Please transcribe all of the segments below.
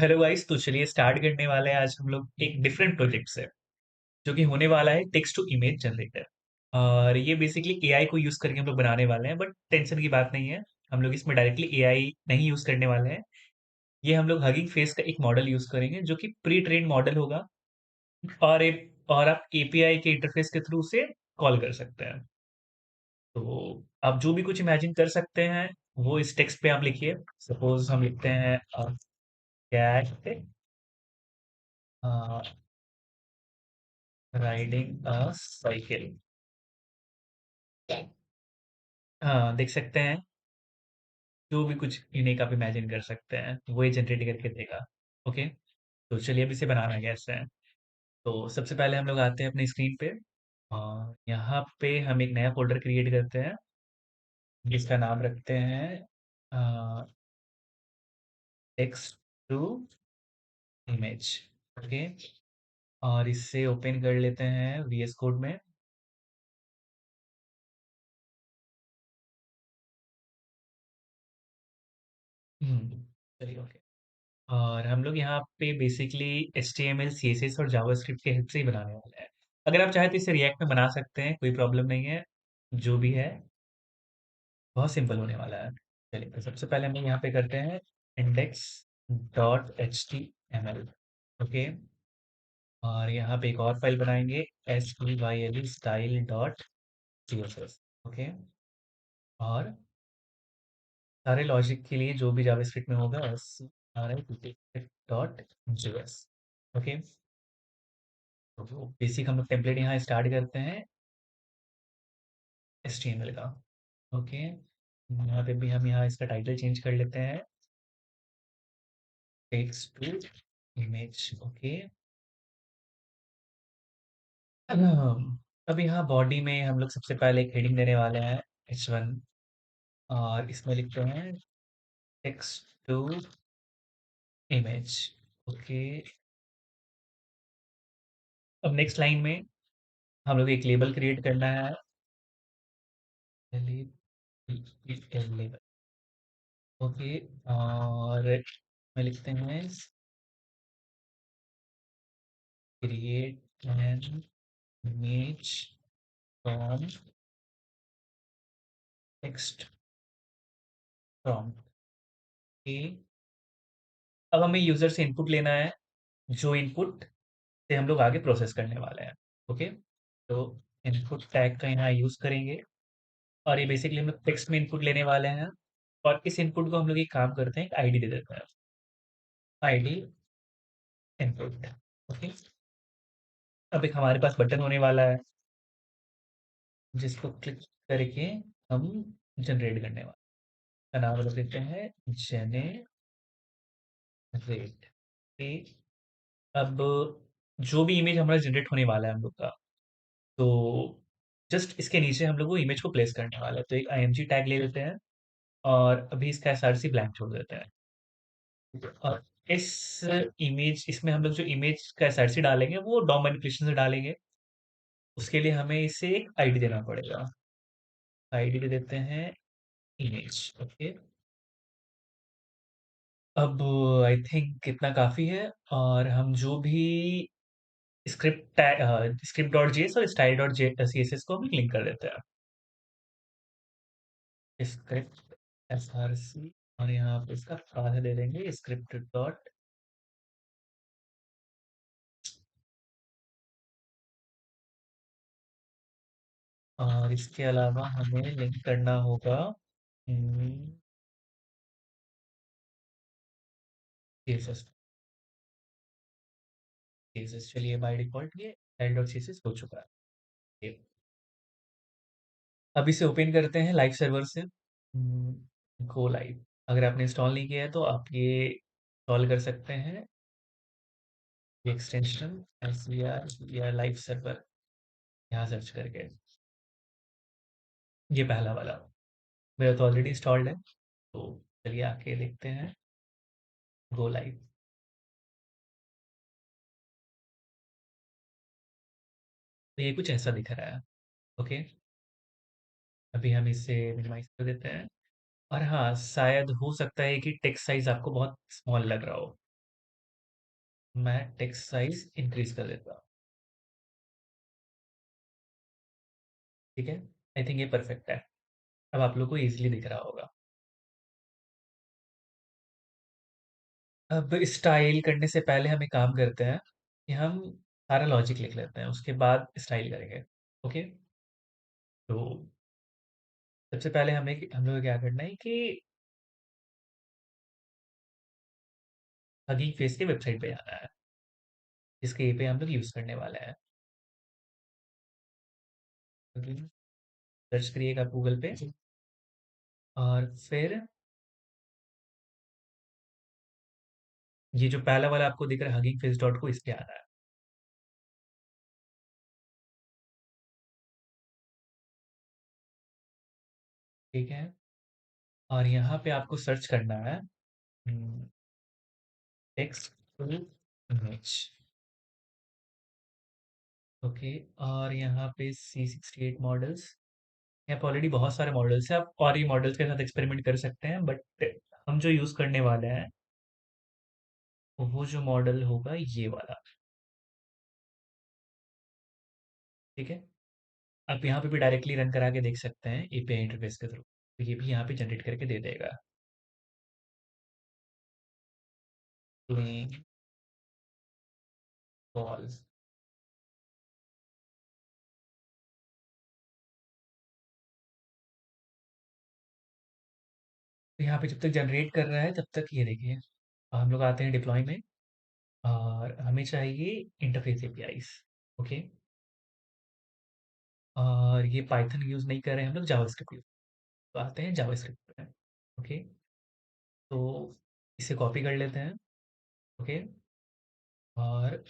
Hello guys, तो चलिए start करने वाले हैं आज हम लोग एक डिफरेंट प्रोजेक्ट से, जो कि होने वाला है टेक्स्ट टू इमेज जनरेटर। और ये बेसिकली एआई को यूज करके हम लोग बनाने वाले हैं, बट टेंशन की बात नहीं है। हम लोग इसमें डायरेक्टली एआई नहीं यूज करने वाले हैं। ये हम लोग हगिंग फेस का एक मॉडल यूज करेंगे, जो कि प्री ट्रेन मॉडल होगा। और आप एपीआई के इंटरफेस के थ्रू से कॉल कर सकते हैं। तो आप जो भी कुछ इमेजिन कर सकते हैं, वो इस टेक्स्ट पे आप लिखिए। सपोज हम लिखते हैं कैट राइडिंग अ साइकिल। हाँ, देख सकते हैं। जो भी कुछ यूनिक आप इमेजिन कर सकते हैं, वो ये जनरेट करके देगा। ओके, तो चलिए अब इसे बनाना कैसे है। तो सबसे पहले हम लोग आते हैं अपनी स्क्रीन पे। यहाँ पे हम एक नया फ़ोल्डर क्रिएट करते हैं, जिसका नाम रखते हैं टेक्स्ट टू इमेज। ओके, और इससे ओपन कर लेते हैं वीएस कोड में। चलिए, ओके। और हम लोग यहाँ पे बेसिकली HTML, CSS और जावास्क्रिप्ट के हेल्प से ही बनाने वाले हैं। अगर आप चाहें तो इसे रिएक्ट में बना सकते हैं, कोई प्रॉब्लम नहीं है। जो भी है, बहुत सिंपल होने वाला है। चलिए, तो सबसे पहले हम लोग यहाँ पे करते हैं index dot H T M L. Okay, और यहाँ पे एक और फाइल बनाएंगे, STYLE style dot CSS। Okay, और सारे लॉजिक के लिए जो भी जावास्क्रिप्ट में होगा, SCRI डॉट JS। ओके, तो बेसिक हम लोग टेम्पलेट यहाँ स्टार्ट करते हैं HTML का। ओके, यहाँ पे भी हम यहाँ इसका टाइटल चेंज कर लेते हैं टेक्स्ट टू इमेज। ओके, अब यहाँ बॉडी में हम लोग सबसे पहले एक हेडिंग देने वाले हैं, H1। और इसमें लिखते हैं टेक्स्ट टू इमेज। ओके, अब नेक्स्ट लाइन में हम लोग एक लेबल क्रिएट करना है। लेबल। ओके, और में लिखते हैं create an image from text prompt. Okay, अब हमें यूजर से इनपुट लेना है, जो इनपुट से हम लोग आगे प्रोसेस करने वाले हैं। ओके, तो इनपुट टैग का यहाँ यूज करेंगे। और ये बेसिकली हम लोग टेक्स्ट में इनपुट लेने वाले हैं। और इस इनपुट को हम लोग एक काम करते हैं, एक आईडी दे देते हैं, आईडी इनपुट। ओके, अब एक हमारे पास बटन होने वाला है, जिसको क्लिक करके हम जनरेट करने वाले का नाम रख देते हैं जेनेरेट। ठीक, अब जो भी इमेज हमारा जनरेट होने वाला है हम लोग का, तो जस्ट इसके नीचे हम लोग वो इमेज को प्लेस करने वाला है। तो एक IMG टैग ले लेते हैं, और अभी इसका SRC ब्लैंक छोड़ देते हैं। और इस इमेज इसमें हम लोग जो इमेज का SRC डालेंगे, वो डॉम मैनिपुलेशन से डालेंगे। उसके लिए हमें इसे एक आईडी देना पड़ेगा। आईडी दे देते हैं इमेज। ओके, अब आई थिंक इतना काफ़ी है। और हम जो भी स्क्रिप्ट डॉट जेएस और स्टाइल डॉट CSS को हम लिंक कर देते हैं। स्क्रिप्ट SRC, और यहाँ पे इसका पाथ दे देंगे स्क्रिप्ट डॉट। और इसके अलावा हमें लिंक करना होगा CSS। CSS, चलिए बाय डिफ़ॉल्ट ये स्टाइल डॉट CSS हो चुका है। ये अब इसे ओपन करते हैं लाइव सर्वर से। Go live. अगर आपने इंस्टॉल नहीं किया है, तो आप ये इंस्टॉल कर सकते हैं, ये एक्सटेंशन SVR या लाइव सर्वर, यहाँ सर्च करके। ये पहला वाला मेरा तो ऑलरेडी इंस्टॉल्ड है, तो चलिए आके देखते हैं गो लाइव। तो ये कुछ ऐसा दिख रहा है। ओके, अभी हम इसे मिनिमाइज कर देते हैं। और हाँ, शायद हो सकता है कि टेक्स्ट साइज आपको बहुत स्मॉल लग रहा हो। मैं टेक्स्ट साइज इंक्रीज कर देता हूँ। ठीक है, आई थिंक ये परफेक्ट है। अब आप लोग को इजीली दिख रहा होगा। अब स्टाइल करने से पहले हम एक काम करते हैं कि हम सारा लॉजिक लिख लेते हैं, उसके बाद स्टाइल करेंगे। ओके, तो सबसे पहले हम लोग को क्या करना है कि हगिंग फेस के वेबसाइट पे जाना है, जिसके ये पे हम लोग यूज़ करने वाले हैं। सर्च करिएगा गूगल पे, और फिर ये जो पहला वाला आपको दिख रहा है हगिंग फेस डॉट को, इस पे आना है। ठीक है, और यहाँ पे आपको सर्च करना है टेक्स्ट टू इमेज। ओके, और यहाँ पे C68 मॉडल्स, यहाँ पे ऑलरेडी बहुत सारे मॉडल्स हैं, आप और ही मॉडल्स के साथ एक्सपेरिमेंट कर सकते हैं, बट हम जो यूज़ करने वाले हैं वो जो मॉडल होगा ये वाला। ठीक है, आप यहाँ पे भी डायरेक्टली रन करा के देख सकते हैं एपीआई इंटरफेस के थ्रू, तो ये भी यहाँ पे जनरेट करके दे देगा। प्लेन कॉल्स, तो यहाँ पे जब तक जनरेट कर रहा है तब तक ये देखिए, हम लोग आते हैं डिप्लॉय में, और हमें चाहिए इंटरफेस एपीआईज। ओके, और ये पाइथन यूज़ नहीं कर रहे हैं हम लोग, जावास्क्रिप्ट यूज़, तो आते हैं जावास्क्रिप्ट में। ओके, तो इसे कॉपी कर लेते हैं। ओके, और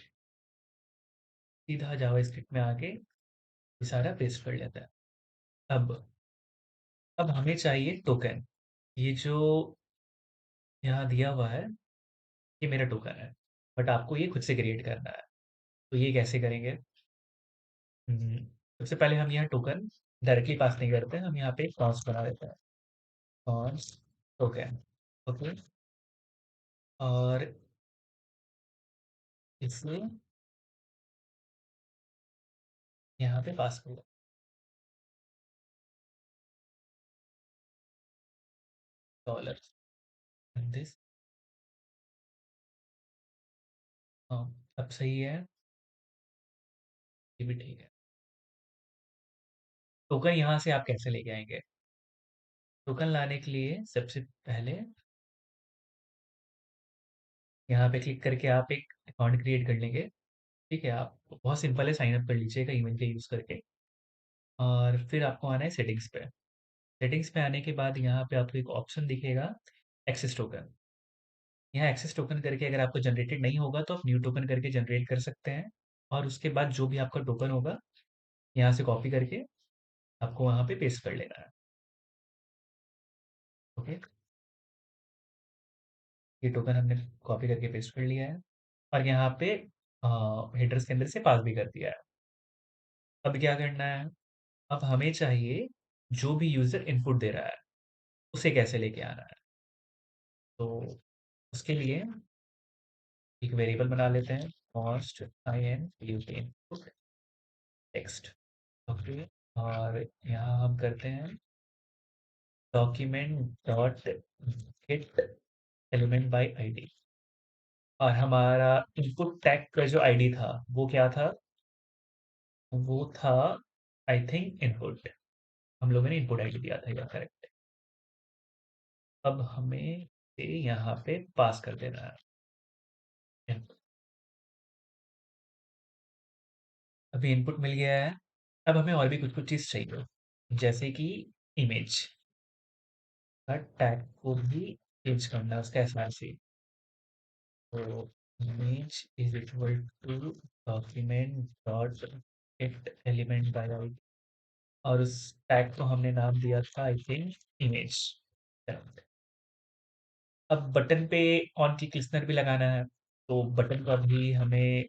सीधा जावास्क्रिप्ट में आके ये सारा पेस्ट कर लेते हैं। अब अब हमें चाहिए टोकन। ये जो यहाँ दिया हुआ है, ये मेरा टोकन है, बट आपको ये खुद से क्रिएट करना है। तो ये कैसे करेंगे? हम्म, सबसे पहले हम यहाँ टोकन डायरेक्टली पास नहीं करते हैं, हम यहाँ पे एक कॉन्स्ट बना देते हैं, कॉन्स्ट टोकन। ओके, और इसे यहाँ पे पास कर डॉलर दिस। हाँ, अब सही है, ये भी ठीक है। टोकन यहाँ से आप कैसे लेके आएंगे? टोकन लाने के लिए सबसे पहले यहाँ पे क्लिक करके आप एक अकाउंट क्रिएट कर लेंगे। ठीक है, आप बहुत सिंपल है, साइन अप कर लीजिएगा ईमेल का यूज़ करके, और फिर आपको आना है सेटिंग्स पे। सेटिंग्स पे आने के बाद यहाँ पे आपको एक ऑप्शन दिखेगा, एक्सेस टोकन। यहाँ एक्सेस टोकन करके अगर आपको जनरेटेड नहीं होगा तो आप न्यू टोकन करके जनरेट कर सकते हैं, और उसके बाद जो भी आपका टोकन होगा यहाँ से कॉपी करके आपको वहाँ पे पेस्ट कर लेना है। ओके, ये टोकन हमने कॉपी करके पेस्ट कर लिया है, और यहाँ पे हेडर्स के अंदर से पास भी कर दिया है। अब क्या करना है? अब हमें चाहिए जो भी यूज़र इनपुट दे रहा है उसे कैसे लेके आना है। तो उसके लिए एक वेरिएबल बना लेते हैं, cost INPUT input text. Okay, और यहाँ हम करते हैं document dot get element by ID, और हमारा इनपुट टैग का जो आईडी था वो क्या था? वो था आई थिंक इनपुट, हम लोगों ने इनपुट आईडी दिया था, या करेक्ट। अब हमें ये यहाँ पे पास कर देना है। अभी इनपुट मिल गया है। अब हमें और भी कुछ कुछ चीज़ चाहिए, जैसे कि इमेज का टैग को भी चेंज करना है, उसका एसआरसी। तो image is equal to document dot get element by ID, और उस टैग को हमने नाम दिया था आई थिंक इमेज। अब बटन पे ऑन क्लिक लिसनर भी लगाना है, तो बटन का भी हमें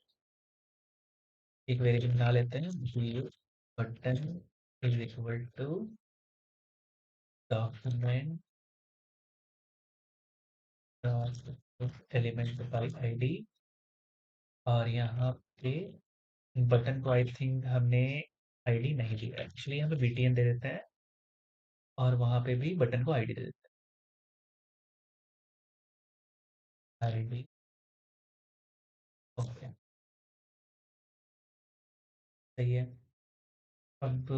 एक वेरिएबल बना लेते हैं, ये button is equal to document dot element by ID, और यहाँ पे बटन को आई थिंक हमने आईडी नहीं दिया है, एक्चुअली यहाँ पे बीटीएन दे देते हैं और वहाँ पे भी बटन को आईडी दे देते हैं, आईडी। ओके, सही है। अब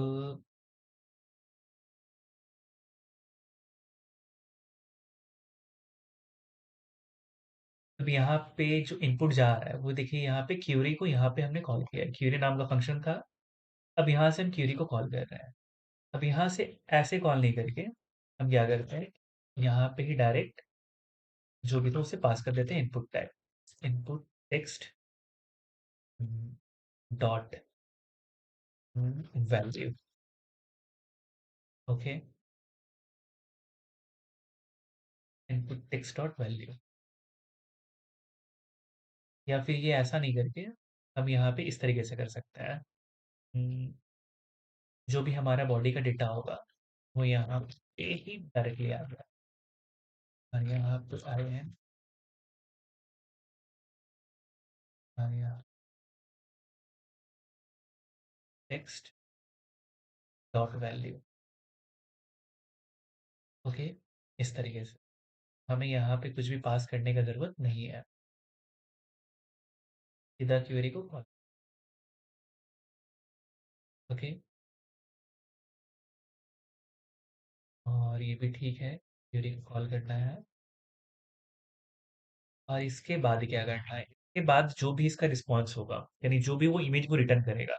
अब यहाँ पे जो इनपुट जा रहा है वो देखिए, यहाँ पे क्यूरी को यहाँ पे हमने कॉल किया है, क्यूरी नाम का फंक्शन था। अब यहाँ से हम क्यूरी को कॉल कर रहे हैं। अब यहाँ से ऐसे कॉल नहीं करके हम क्या करते हैं, यहाँ पे ही डायरेक्ट जो भी था उसे पास कर देते हैं input type, input text dot value. Okay, input text dot value. या फिर ये ऐसा नहीं करके हम यहाँ पे इस तरीके से कर सकते हैं। हम्म, जो भी हमारा बॉडी का डेटा होगा वो यहाँ पे ही डायरेक्टली आ गया, और यहाँ पे आए हैं, और यहाँ टेक्स्ट डॉट वैल्यू। ओके, इस तरीके से हमें यहाँ पे कुछ भी पास करने का जरूरत नहीं है, सीधा क्वेरी को कॉल। ओके, और ये भी ठीक है, क्वेरी को कॉल करना है। और इसके बाद क्या करना है, इसके बाद जो भी इसका रिस्पॉन्स होगा, यानी जो भी वो इमेज को रिटर्न करेगा,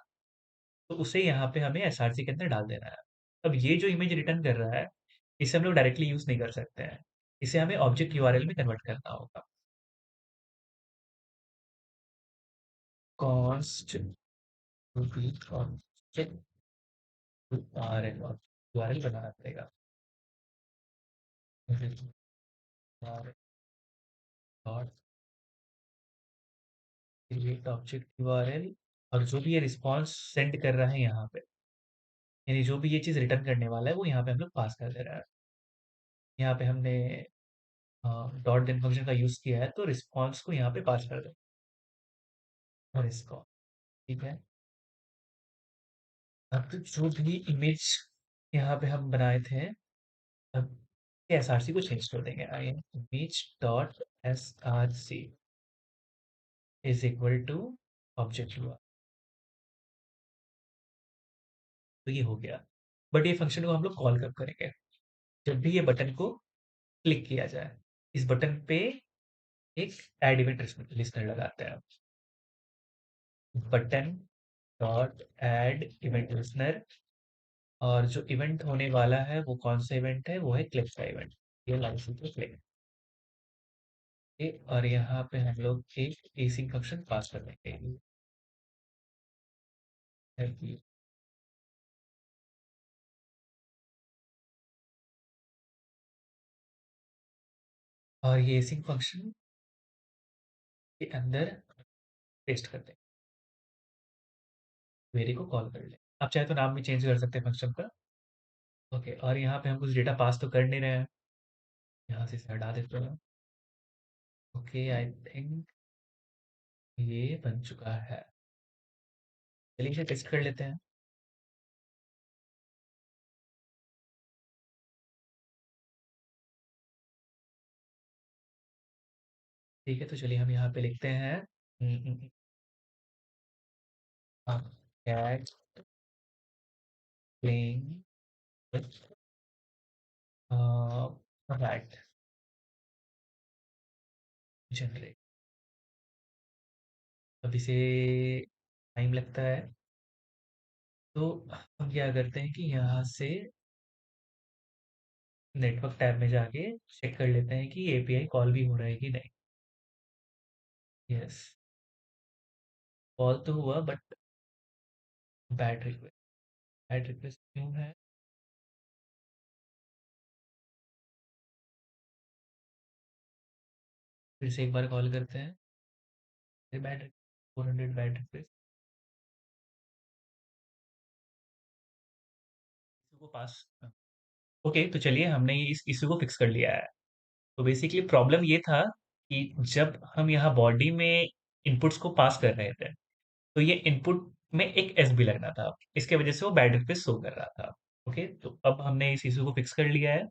तो उसे यहाँ पे हमें एसआरसी के अंदर डाल देना है। अब ये जो इमेज रिटर्न कर रहा है, इसे हम लोग डायरेक्टली यूज नहीं कर सकते हैं, इसे हमें ऑब्जेक्ट यूआरएल में कन्वर्ट करना होगा। Const to be object URL, URL बनाना पड़ेगा। डॉट क्रिएट ऑब्जेक्ट यूआरएल, और जो भी ये रिस्पॉन्स सेंड कर रहा है यहाँ पे, यानी जो भी ये चीज़ रिटर्न करने वाला है वो यहाँ पे हम लोग पास कर दे रहा है। यहाँ पे हमने डॉट देन फंक्शन का यूज किया है, तो रिस्पॉन्स को यहाँ पे पास कर दो और इसको, ठीक है। अब तो जो भी इमेज यहाँ पे हम बनाए थे, अब एसआरसी को चेंज कर देंगे, I M image dot S R C is equal to object हुआ, तो ये हो गया। बट ये फंक्शन को हम लोग कॉल कब करेंगे, जब भी ये बटन को क्लिक किया जाए, इस बटन पे एक एड इवेंट लिस्टनर लगाते हैं, button dot add event listener. और जो इवेंट होने वाला है वो कौन सा इवेंट है, वो है क्लिक का इवेंट, ये लाइसेंस पे क्लिक। और यहाँ पे हम लोग एक एसिंग फंक्शन पास कर देंगे, और ये एसिंग फंक्शन के अंदर पेस्ट कर देंगे, क्वेरी को कॉल कर ले। आप चाहे तो नाम भी चेंज कर सकते हैं फंक्शन का। ओके, और यहाँ पे हम कुछ डेटा पास तो कर नहीं रहे हैं, यहाँ से इसे हटा देते हैं। ओके, आई थिंक ये बन चुका है, चलिए इसे टेस्ट कर लेते हैं। ठीक है, तो चलिए हम यहाँ पे लिखते हैं cat playing with rat generate. अब इसे टाइम लगता है, तो हम क्या करते हैं कि यहाँ से नेटवर्क टैब में जाके चेक कर लेते हैं कि एपीआई कॉल भी हो रहा है कि नहीं। यस, कॉल तो हुआ, but bad request, bad request क्यों है। फिर से एक बार कॉल करते हैं, फिर बैड, 400 बैड रिक्वेस्ट को पास। ओके, तो चलिए हमने इस इशू को फिक्स कर लिया है। तो बेसिकली प्रॉब्लम ये था कि जब हम यहाँ बॉडी में इनपुट्स को पास कर रहे थे। तो ये इनपुट में एक एस भी लगना था, इसके वजह से वो बैड पे शो कर रहा था। ओके, तो अब हमने इस इशू को फिक्स कर लिया है।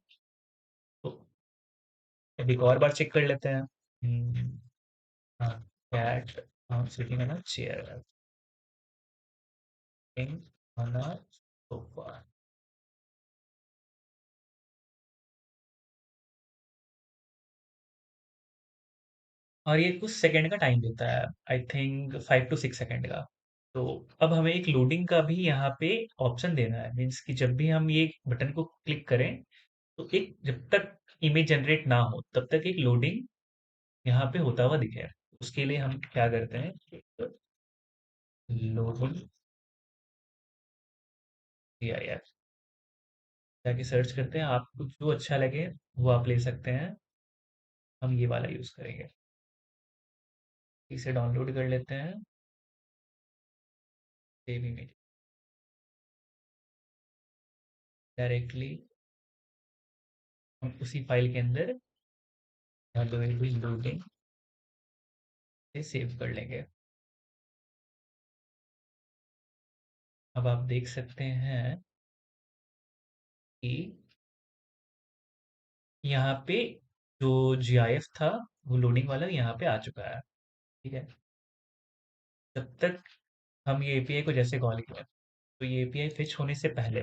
तो अब एक और बार चेक कर लेते हैं। हम्म, हाँ, cat sitting on a chair on a sofa. और ये कुछ सेकंड का टाइम देता है, आई थिंक 5 to 6 सेकंड का। तो अब हमें एक लोडिंग का भी यहाँ पे ऑप्शन देना है, मीन्स कि जब भी हम ये बटन को क्लिक करें, तो एक जब तक इमेज जनरेट ना हो तब तक एक लोडिंग यहाँ पे होता हुआ दिखे। उसके लिए हम क्या करते हैं, लोडिंग GIF जाके सर्च करते हैं, आपको जो अच्छा लगे वो आप ले सकते हैं। हम ये वाला यूज करेंगे। इसे डाउनलोड कर लेते हैं, सेव इमेज डायरेक्टली हम उसी फाइल के अंदर लोडिंग से सेव कर लेंगे। अब आप देख सकते हैं कि यहाँ पे जो GIF था वो लोडिंग वाला यहाँ पे आ चुका है। ठीक है, जब तक हम ये API को जैसे कॉल किया, तो ये API फेच होने से पहले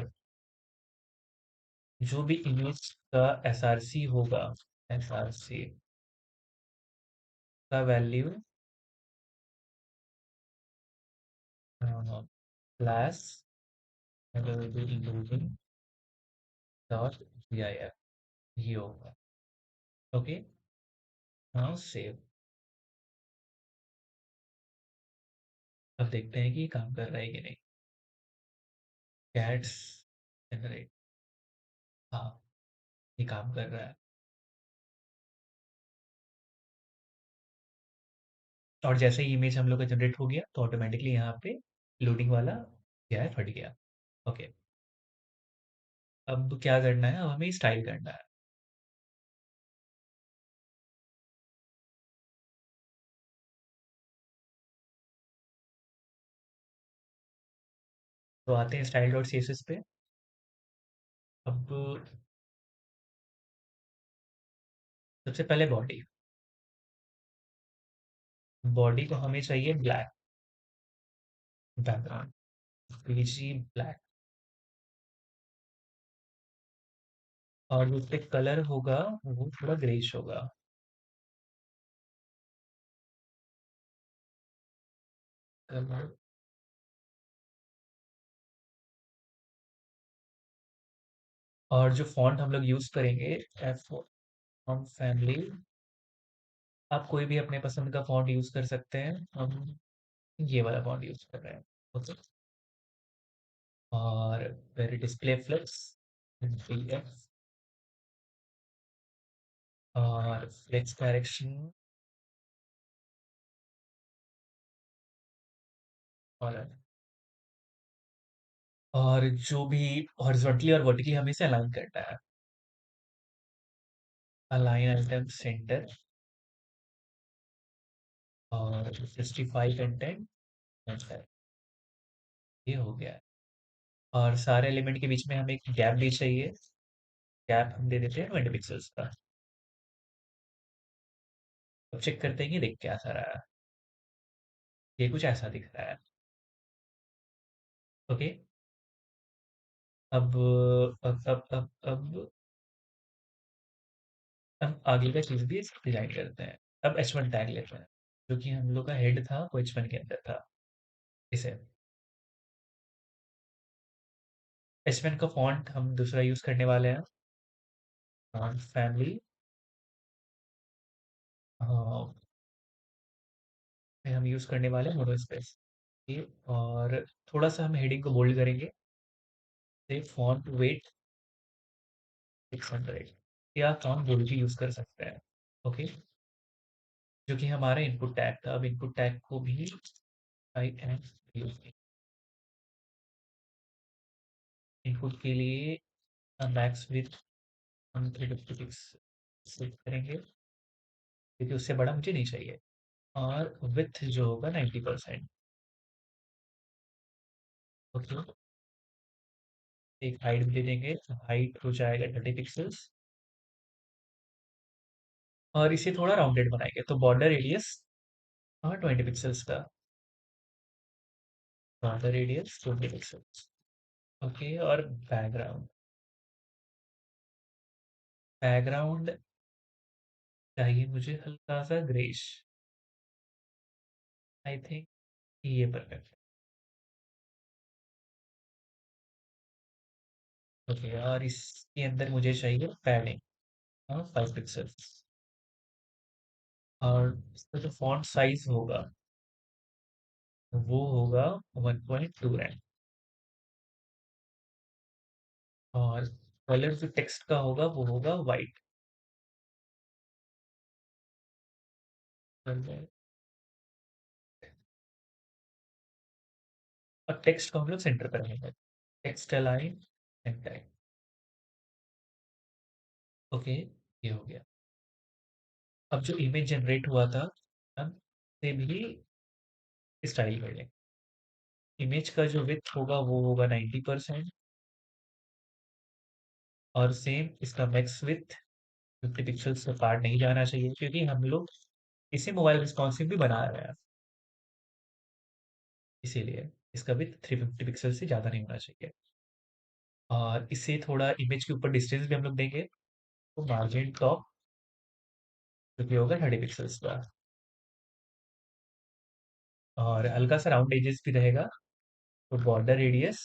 जो भी इमेज का SRC होगा, SRC का value class loading dot GIF ये होगा। Okay, now save. अब देखते हैं कि ये काम कर रहा है कि नहीं। कैट्स जनरेट, हाँ, ये काम कर रहा है। और जैसे ही इमेज हम लोग का जनरेट हो गया तो ऑटोमेटिकली यहाँ पे लोडिंग वाला क्या है, फट गया। ओके, अब क्या करना है, अब हमें स्टाइल करना है। तो आते हैं स्टाइल डॉट CSS पे। अब सबसे पहले बॉडी, बॉडी को हमें चाहिए ब्लैक बैकग्राउंड, PG ब्लैक। और जो उस पे कलर होगा वो थोड़ा ग्रेइश होगा। कलर, और जो फॉन्ट हम लोग यूज करेंगे, एफ फॉन्ट फैमिली, आप कोई भी अपने पसंद का फॉन्ट यूज कर सकते हैं। हम ये वाला फॉन्ट यूज कर रहे हैं। ओके, और फिर डिस्प्ले फ्लेक्स DF, और फ्लेक्स डायरेक्शन, और जो भी हॉरिजॉन्टली और वर्टिकली हमें इसे अलाइन करना है, अलाइन आइटम सेंटर, और जस्टिफाई कंटेंट, ये हो गया है। और सारे एलिमेंट के बीच में हमें एक गैप भी चाहिए। गैप हम दे देते हैं 20 पिक्सल्स का। अब चेक करते हैं कि देख क्या सा रहा है। ये कुछ ऐसा दिख रहा है। ओके, अब अब आगे का चीज भी डिजाइन करते हैं। अब H1 टैग लेते हैं, जो कि हम लोग का हेड था वो H1 के अंदर था। इसे H1 का फॉन्ट हम दूसरा यूज करने वाले हैं, फॉन्ट फैमिली, हम यूज करने वाले हैं मोनोस्पेस। ये, और थोड़ा सा हम हेडिंग को बोल्ड करेंगे, से फॉन्ट वेट 600, या फॉन्ट बोल्ड भी यूज कर सकते हैं। ओके, जो कि हमारा इनपुट टैग था। अब इनपुट टैग को भी आई एम यूज, इनपुट के लिए मैक्स विथ हम 356 सेट करेंगे, क्योंकि उससे बड़ा मुझे नहीं चाहिए। और विथ जो होगा 90%। ओके, एक हाइट भी दे देंगे, हाइट हो जाएगा 30 पिक्सल्स। और इसे थोड़ा राउंडेड बनाएंगे तो बॉर्डर रेडियस 20 पिक्सल्स का। Border radius 20 pixels. ओके, और बैकग्राउंड, बैकग्राउंड चाहिए मुझे हल्का सा ग्रेश। आई थिंक ये परफेक्ट है। ओके, और इसके अंदर मुझे चाहिए पैडिंग 5 पिक्सल्स। और इसका जो फॉन्ट साइज होगा वो होगा 1.2 रैम। और कलर जो टेक्स्ट का होगा वो होगा वाइट। और टेक्स्ट को हम लोग सेंटर पर रखेंगे, टेक्स्ट अलाइन सेंटर। ओके, ये हो गया। अब जो इमेज जनरेट हुआ था हम से भी स्टाइल कर लें। इमेज का जो विड्थ होगा वो होगा 90%। और सेम इसका मैक्स विड्थ 50 पिक्सल्स से पार नहीं जाना चाहिए, क्योंकि हम लोग इसे मोबाइल रिस्पॉन्सिव भी बना रहे हैं। इसीलिए इसका विड्थ 350 पिक्सल से ज़्यादा नहीं होना चाहिए। और इसे थोड़ा इमेज के ऊपर डिस्टेंस भी हम लोग देंगे, तो मार्जिन टॉप जो कि होगा 30 पिक्सल्स का। और हल्का सा राउंड एजेस भी रहेगा, तो बॉर्डर रेडियस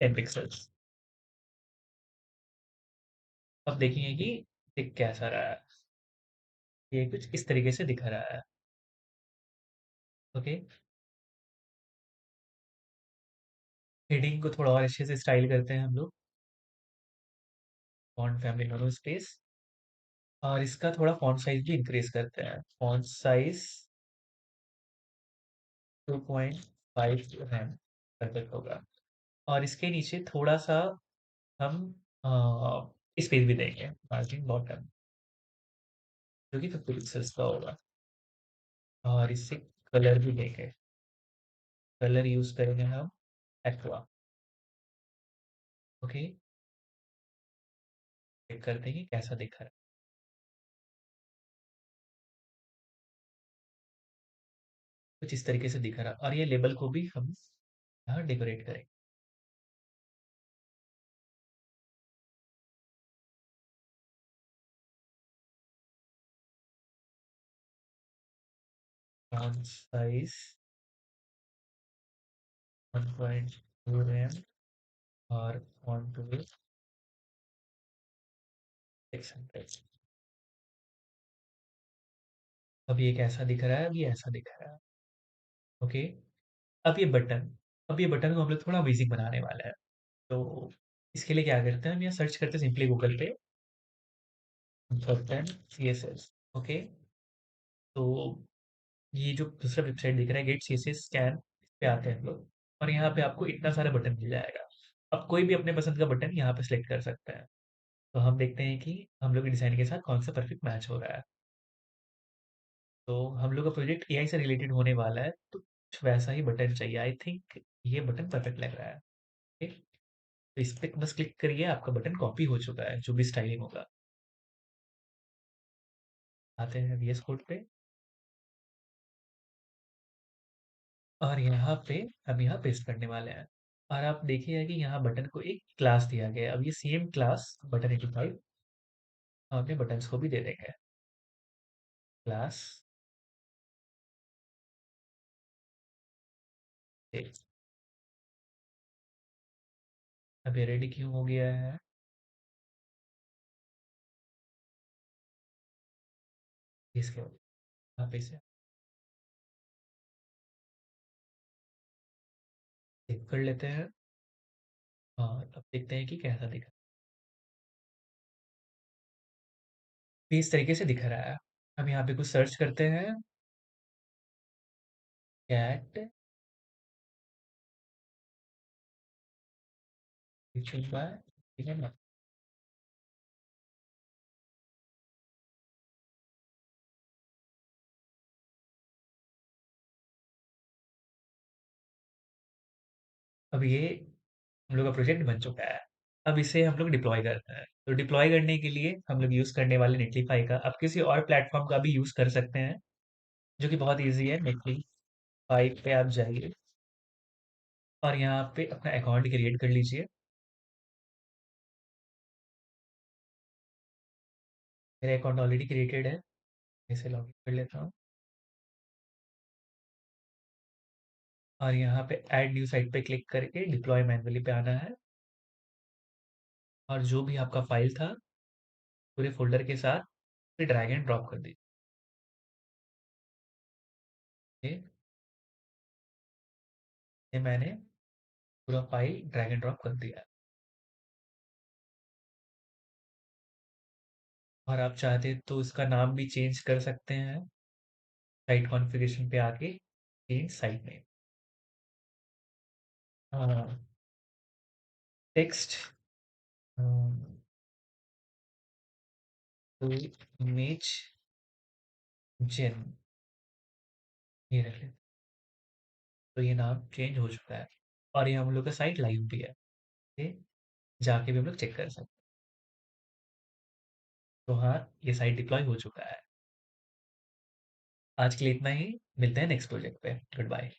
10 पिक्सल्स। अब देखेंगे कि ये कैसा रहा है। ये कुछ इस तरीके से दिख रहा है। ओके, हेडिंग को थोड़ा और अच्छे से स्टाइल करते हैं हम लोग, फॉन्ट फैमिली नोनो स्पेस। और इसका थोड़ा फॉन्ट साइज भी इंक्रीज करते हैं, फॉन्ट साइज 2.5 रैम परफेक्ट होगा। और इसके नीचे थोड़ा सा हम स्पेस भी देंगे, मार्जिन बॉटम, जो कि 50 पिक्सल्स का होगा। और इससे कलर भी देंगे, कलर यूज करेंगे हम एक्वा। ओके, चेक करते हैं कि कैसा दिख रहा है। कुछ इस तरीके से दिख रहा है, और ये लेबल को भी हम यहाँ डेकोरेट करेंगे। फॉन्ट साइज 1.2 रैम, और फॉन्ट विड्थ 600। अब ये कैसा दिख रहा है, अब ये ऐसा दिख रहा है। ओके, अब ये बटन, अब ये बटन को हम लोग थोड़ा बेसिक बनाने वाला है। तो इसके लिए क्या करते हैं, हम यहाँ सर्च करते हैं सिंपली गूगल पे बटन CSS। ओके, तो ये जो दूसरा वेबसाइट दिख रहा है गेट CSS स्कैन, इस पे आते हैं हम लोग। और यहाँ पे आपको इतना सारा बटन मिल जाएगा। अब कोई भी अपने पसंद का बटन यहाँ पे सिलेक्ट कर सकता है। तो हम देखते हैं कि हम लोग के डिज़ाइन के साथ कौन सा परफेक्ट मैच हो रहा है। तो हम लोग का प्रोजेक्ट AI से रिलेटेड होने वाला है, तो कुछ वैसा ही बटन चाहिए। आई थिंक ये बटन परफेक्ट लग रहा है। ठीक, तो इस पे बस क्लिक करिए, आपका बटन कॉपी हो चुका है, जो भी स्टाइलिंग होगा। आते हैं VS कोड पे, और यहाँ पे हम यहाँ पेस्ट करने वाले हैं। और आप देखिएगा कि यहाँ बटन को एक क्लास दिया गया है। अब ये सेम क्लास बटन 85 हम अपने बटन्स को भी दे देंगे, क्लास। अब ये रेडी क्यों हो गया है, इसके यहाँ पे इसे सेव कर लेते हैं। और अब देखते हैं कि कैसा दिखा। ये इस तरीके से दिख रहा है। हम यहाँ पे कुछ सर्च करते हैं, कैट बाय, ठीक है ना। अब ये हम लोग का प्रोजेक्ट बन चुका है। अब इसे हम लोग डिप्लॉय करते हैं। तो डिप्लॉय करने के लिए हम लोग यूज़ करने वाले नेटलिफाई का, आप किसी और प्लेटफ़ॉर्म का भी यूज़ कर सकते हैं, जो कि बहुत ईज़ी है। नेटलिफाई पे आप जाइए और यहाँ पे अपना अकाउंट क्रिएट कर लीजिए। मेरा अकाउंट ऑलरेडी क्रिएटेड है, इसे लॉगिन कर लेता हूँ और यहाँ पे ऐड न्यू साइट पे क्लिक करके डिप्लॉय मैन्युअली पे आना है और जो भी आपका फ़ाइल था, पूरे फ़ोल्डर के साथ फिर ड्रैग एंड ड्रॉप कर दीजिए। ये मैंने पूरा फ़ाइल ड्रैग एंड ड्रॉप कर दिया है और आप चाहते तो इसका नाम भी चेंज कर सकते हैं। साइट कॉन्फ़िगरेशन पे आके चेंज साइट नेम। हाँ, टेक्स्ट अ, टू इमेज जेन ये रख लेते। तो ये नाम चेंज हो चुका है और ये हम लोग का साइट लाइव भी है। ये जाके भी हम लोग चेक कर सकते हैं। तो हाँ, ये साइट डिप्लॉय हो चुका है। आज के लिए इतना ही, मिलते हैं नेक्स्ट प्रोजेक्ट पे। Good bye.